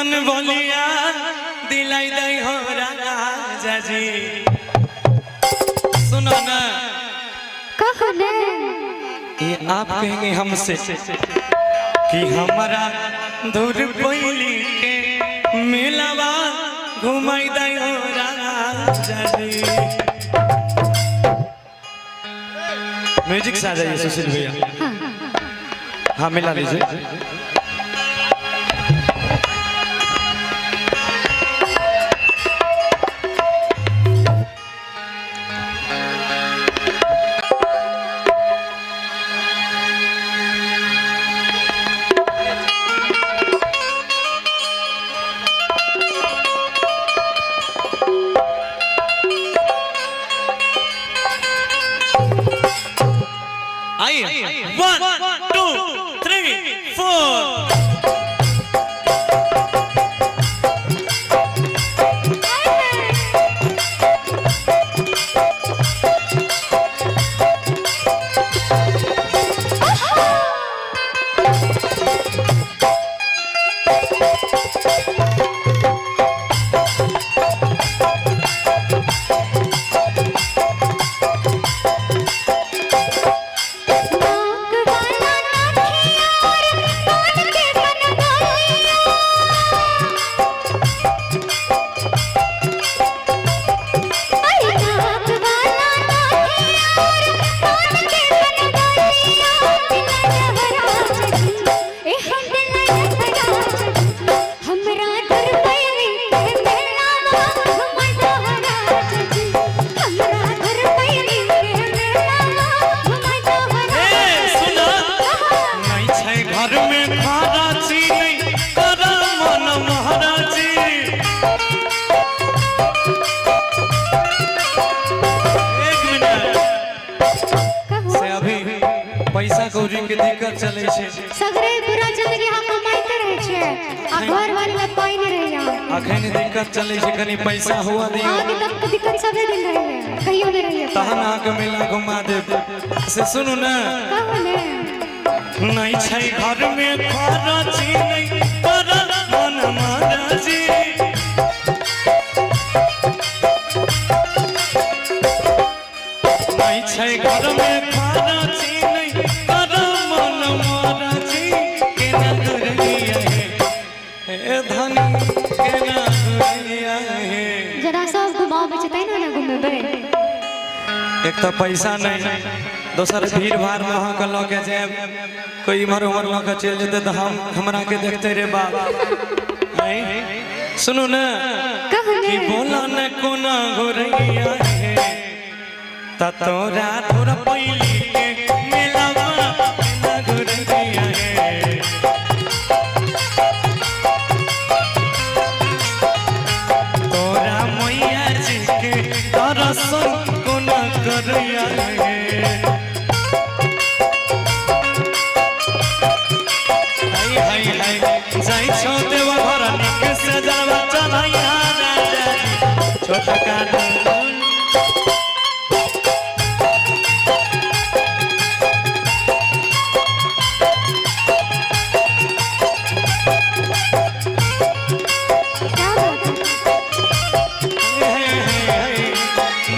कन बोलिया दिलाई दई हो राजा जी। सुनो ना, कहने ये आप कहेंगे हमसे कि हमारा दूर कोयली के मिलवा घुमाई दई हो राजा जी। म्यूजिक से आ जाइए सुशील भैया। हाँ मिला लीजिए। आइए 1 2 3 4 पैसा कौड़ी के दिक्कत चले छे, सगरे पूरा जिंदगी हम कमाइते रहे छे आ घर वाले में पाई नहीं रहिया। अखन दिक्कत चले छे, कनी पैसा हुआ दियो। आगे तक दिक्कत सबे दिन रहे कहियो नहीं रहिया। तहन आ के मेला घुमा दे से। सुनु ना, कहने नहीं छे घर में खरची नहीं पर मन महाराजी। नहीं छे घर में खरची नहीं पर मन महाराजी। केना गुरिया हे धनी केना गुरिया हे। जरा सब घुमाओ बेचते ना ना घुमेबे। एक तो पैसा नहीं, दोसर भीड़ भाड़ में वहाँ के लगे जाए, कोई इमर उमर लगे चल जेते तो हमरा के देखते रे बाप। सुनो ना, कि बोला न कोना गोरैया हे त तोरा थोड़ा पैली के मिलावा न गोरैया हे। तोरा मैया जी के दर्शन कोना करैया हे। जाई छो देवा घर निक से जावा चलाया राजा छोटा कान।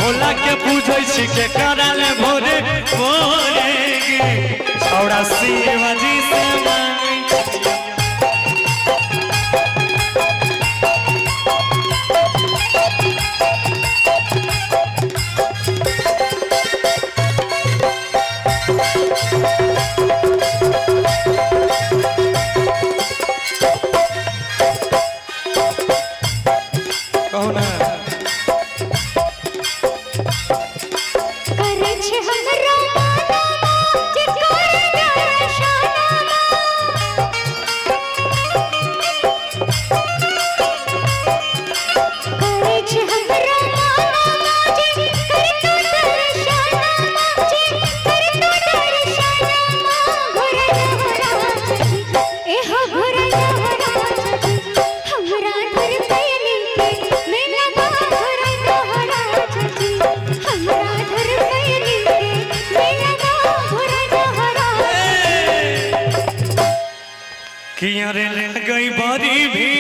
भोला के पूछै छी के कराले भोरे भोरे गे छौड़ा शिवाजी से मांगै छी। कहू ना करे छे हमरा माना जे करे दर्शना। करे छे हमरा माना जे करे दर्शना। जे करे दर्शना घोरा घोरा ए हो घोरा घोरा हमरा घर पैली के मेला घोरा घोरा हमरा घर पैली के मेला घोरा घोरा। कि अरे ले गई बड़ी भी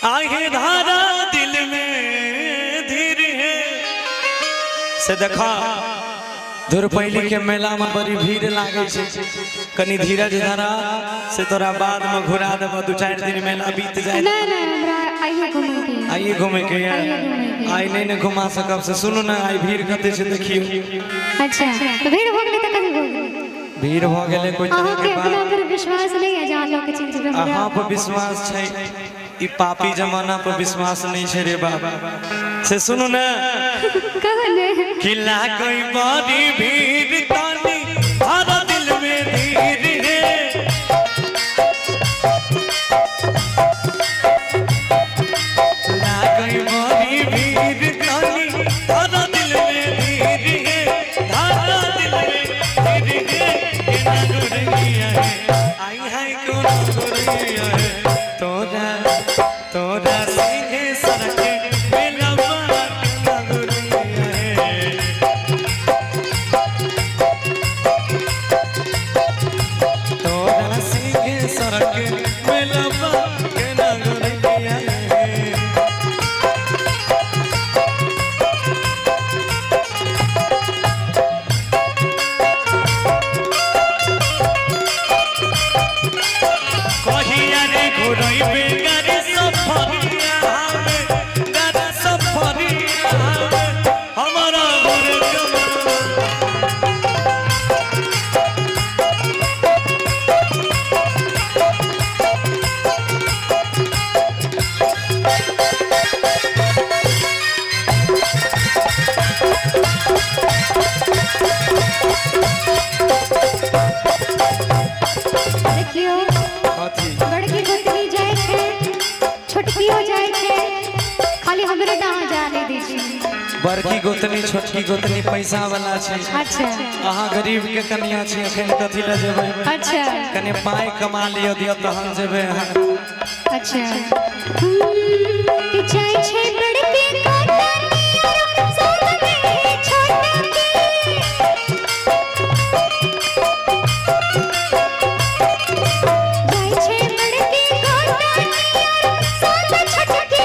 आहे धारा दिल में धीर है से देखा धुरपैली के मेला में बड़ी भीड़ लागे छे कनी धीरज धरा से तोरा बाद में घुरा देब 2-4 दिन मेला बीत जाए नहीं नहीं हमरा आइए घूमे के आई नहीं ने घुमा सकब से सुनो ना आई भीड़ कते से देखियो अच्छा तो भीड़ हो गेले त कथि हो भीड़ हो गेले कोई अहाँ के अपना पर विश्वास नहीं है जहाँ लोग के चीज पे अहाँ पर विश्वास छै ई पापी जमाना पर विश्वास नहीं छे रे बाबा से सुनो ना कहले किला कोई बड़ी भीड़ तानी हर दिल में धीर है किला कोई बड़ी भीड़ तानी हर दिल में धीर है हर दिल में धीर है के ना गुरिया है आई हाय को गुरिया है तोरा तोरा सीधे सड़के बड़की गोतनी छोटकी गोतनी पैसा वाला छै अच्छा अहाँ गरीब के कन्या छी अखन कथि ल जेबै अच्छा कने पाई कमा लियो दियो तहन जेबै अच्छा जाय छै बड़की गोतनी और संग में छोटकी जाय छै बड़की गोतनी और संग छोटकी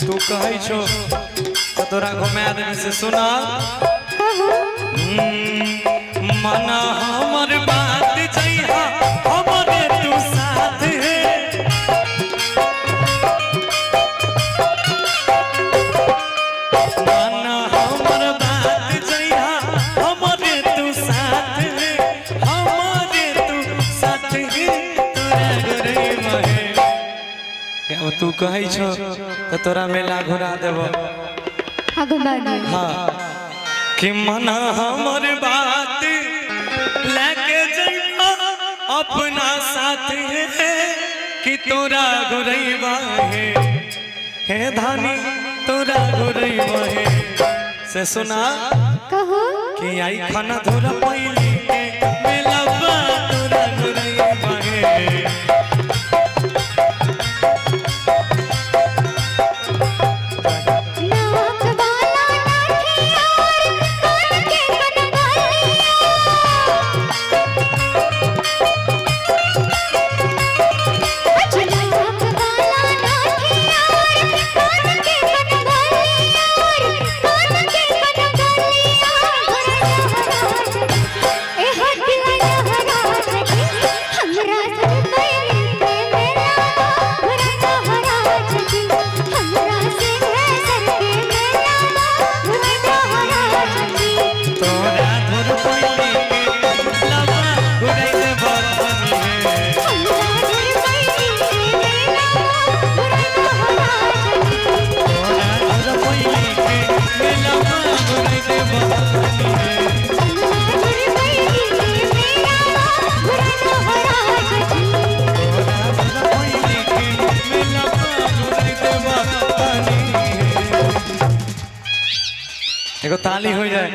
तू कहै छो तो तोरा घुमा देबे से सुना मना हमर बात जइहा हमरे तू साथ है मना हमर बात जइहा हमरे तू साथ है हमरे तू साथ है तोरा गरे महे क्या तू कहै छो तो तोरा मेला घुरा देबो हाँ कि मना हमर बात लेके जइबा अपना साथ है कि तोरा घुरैबा है धानी तोरा घुरैबा है से सुना कहो कि आई खाना धोरा पइली के मेला बा तोरा घुरैबा है एगो ताली हो जाए।